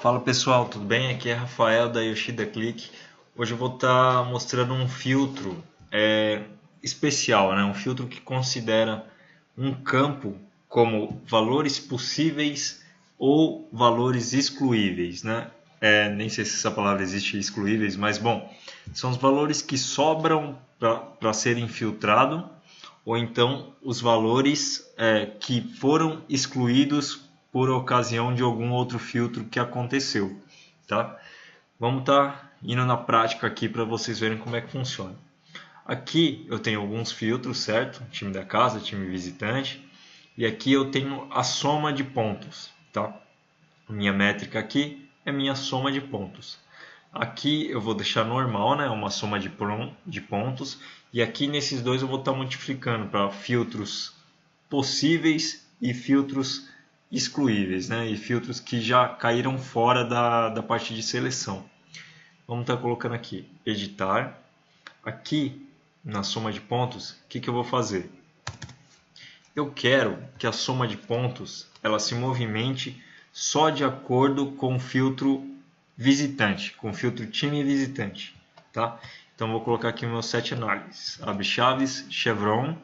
Fala pessoal, tudo bem? Aqui é Rafael da Yoshida Click. Hoje eu vou estar mostrando um filtro especial, né? Um filtro que considera um campo como valores possíveis ou valores excluíveis, né? Nem sei se essa palavra existe, excluíveis, mas bom, são os valores que sobram para serem filtrados ou então os valores que foram excluídos por ocasião de algum outro filtro que aconteceu, tá? Vamos estar indo na prática aqui para vocês verem como é que funciona. Aqui eu tenho alguns filtros, certo? Time da casa, time visitante, e aqui eu tenho a soma de pontos, tá? Minha métrica aqui é minha soma de pontos. Aqui eu vou deixar normal, né? Uma soma de pontos. E aqui nesses dois eu vou estar multiplicando para filtros possíveis e filtros excluíveis, né? E filtros que já caíram fora da parte de seleção. Vamos estar colocando aqui, editar. Aqui na soma de pontos, o que eu vou fazer? Eu quero que a soma de pontos ela se movimente só de acordo com o filtro visitante, com o filtro time visitante, tá? Então vou colocar aqui o meu set análises, abre chaves, chevron.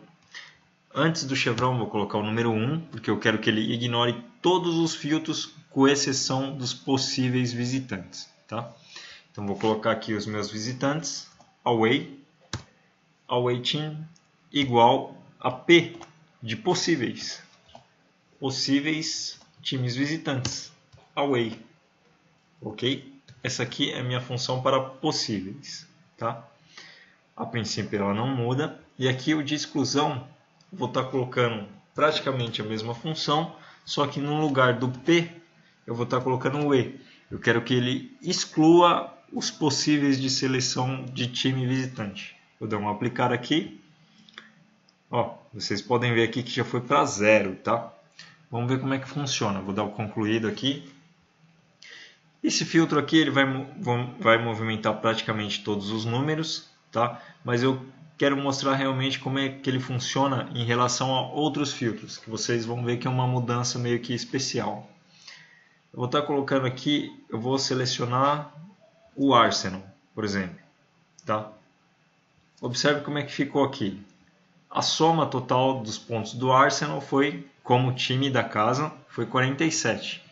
Antes do chevron vou colocar o número 1, porque eu quero que ele ignore todos os filtros, com exceção dos possíveis visitantes, tá? Então vou colocar aqui os meus visitantes, away team igual a P de possíveis times visitantes, away, ok? Essa aqui é a minha função para possíveis, tá? A princípio ela não muda, e aqui o de exclusão vou estar colocando praticamente a mesma função, só que no lugar do P eu vou estar colocando o E. Eu quero que ele exclua os possíveis de seleção de time visitante. Vou dar um aplicar aqui. Ó, vocês podem ver aqui que já foi para 0, tá? Vamos ver como é que funciona. Vou dar o concluído aqui. Esse filtro aqui ele vai movimentar praticamente todos os números, tá? Mas eu quero mostrar realmente como é que ele funciona em relação a outros filtros, que vocês vão ver que é uma mudança meio que especial. Eu vou estar colocando aqui, eu vou selecionar o Arsenal, por exemplo, tá? Observe como é que ficou aqui. A soma total dos pontos do Arsenal foi, como time da casa, foi 47.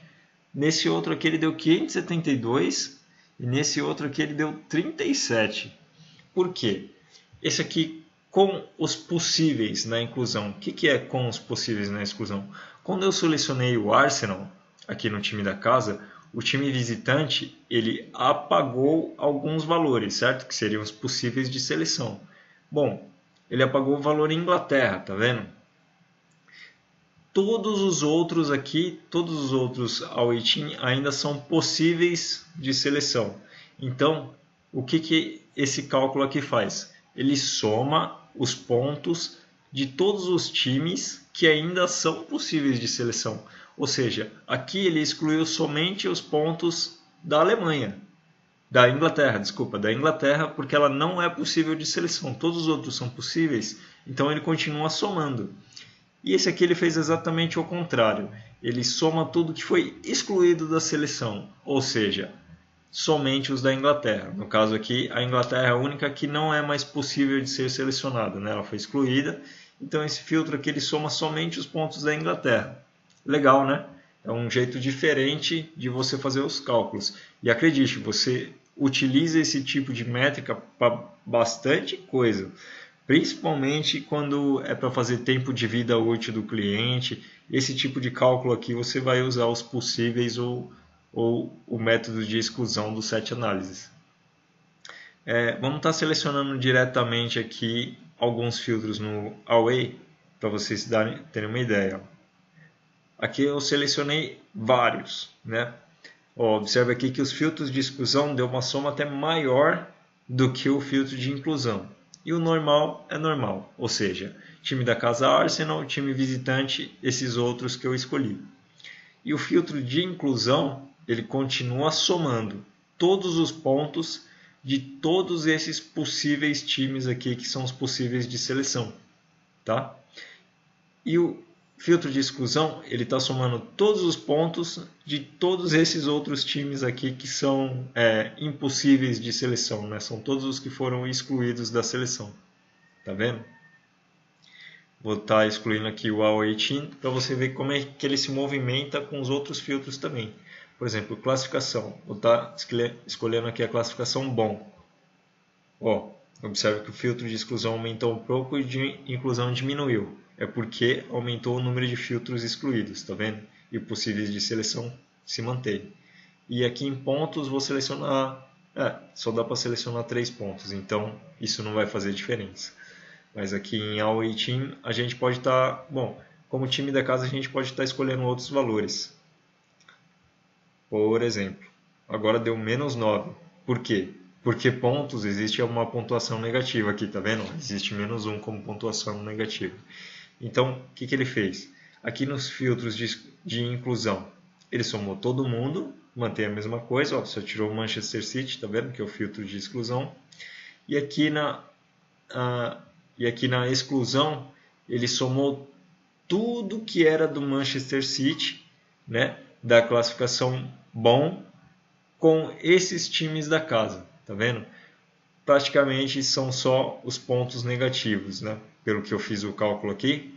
Nesse outro aqui ele deu 572 e nesse outro aqui ele deu 37. Por quê? Esse aqui com os possíveis na inclusão. O que é com os possíveis na exclusão? Quando eu selecionei o Arsenal aqui no time da casa, o time visitante ele apagou alguns valores, certo? Que seriam os possíveis de seleção. Bom, ele apagou o valor em Inglaterra, tá vendo? Todos os outros aqui, todos os outros away team ainda são possíveis de seleção. Então, o que esse cálculo aqui faz? Ele soma os pontos de todos os times que ainda são possíveis de seleção. Ou seja, aqui ele excluiu somente os pontos da Alemanha, da Inglaterra, desculpa, da Inglaterra, porque ela não é possível de seleção. Todos os outros são possíveis, então ele continua somando. E esse aqui ele fez exatamente o contrário. Ele soma tudo que foi excluído da seleção, ou seja, somente os da Inglaterra. No caso aqui, a Inglaterra é a única que não é mais possível de ser selecionada, né? Ela foi excluída. Então esse filtro aqui ele soma somente os pontos da Inglaterra. Legal, né? É um jeito diferente de você fazer os cálculos. E acredite, você utiliza esse tipo de métrica para bastante coisa. Principalmente quando é para fazer tempo de vida útil do cliente. Esse tipo de cálculo aqui você vai usar os possíveis ou o método de exclusão do set análises. Vamos estar selecionando diretamente aqui alguns filtros no Away para vocês terem uma ideia. Aqui eu selecionei vários, né? Observe aqui que os filtros de exclusão deu uma soma até maior do que o filtro de inclusão. E o normal é normal, ou seja, time da casa Arsenal, time visitante, esses outros que eu escolhi. E o filtro de inclusão, ele continua somando todos os pontos de todos esses possíveis times aqui que são os possíveis de seleção, tá? E o filtro de exclusão, ele está somando todos os pontos de todos esses outros times aqui que são impossíveis de seleção, né? São todos os que foram excluídos da seleção. Tá vendo? Vou estar excluindo aqui o Away Team para você ver como é que ele se movimenta com os outros filtros também. Por exemplo, classificação. Vou estar escolhendo aqui a classificação bom. Ó, observe que o filtro de exclusão aumentou um pouco e de inclusão diminuiu. É porque aumentou o número de filtros excluídos, tá vendo? E possíveis de seleção se mantém. E aqui em pontos vou selecionar... só dá para selecionar 3 pontos, então isso não vai fazer diferença. Mas aqui em Away Team a gente pode estar... Bom, como time da casa a gente pode estar escolhendo outros valores. Por exemplo, agora deu menos 9. Por quê? Porque pontos, existe uma pontuação negativa aqui, tá vendo? Existe menos 1 como pontuação negativa. Então, o que ele fez? Aqui nos filtros de inclusão, ele somou todo mundo, mantém a mesma coisa, ó, só tirou o Manchester City, tá vendo? Que é o filtro de exclusão. E aqui na exclusão, ele somou tudo que era do Manchester City, né? Da classificação bom, com esses times da casa, tá vendo? Praticamente são só os pontos negativos, né? Pelo que eu fiz o cálculo aqui.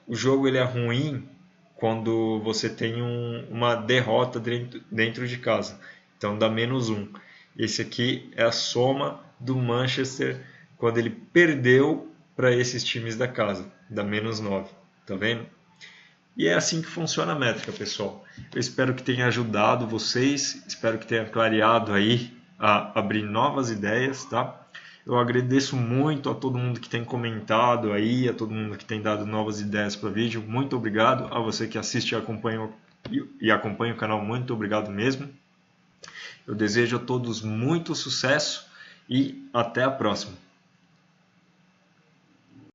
O jogo ele é ruim quando você tem uma derrota dentro de casa. Então dá menos 1. Esse aqui é a soma do Manchester quando ele perdeu para esses times da casa. Dá menos 9. Tá vendo? E é assim que funciona a métrica, pessoal. Eu espero que tenha ajudado vocês. Espero que tenha clareado aí a abrir novas ideias, tá? Eu agradeço muito a todo mundo que tem comentado aí, a todo mundo que tem dado novas ideias para o vídeo. Muito obrigado a você que assiste e acompanha o canal. Muito obrigado mesmo. Eu desejo a todos muito sucesso e até a próxima.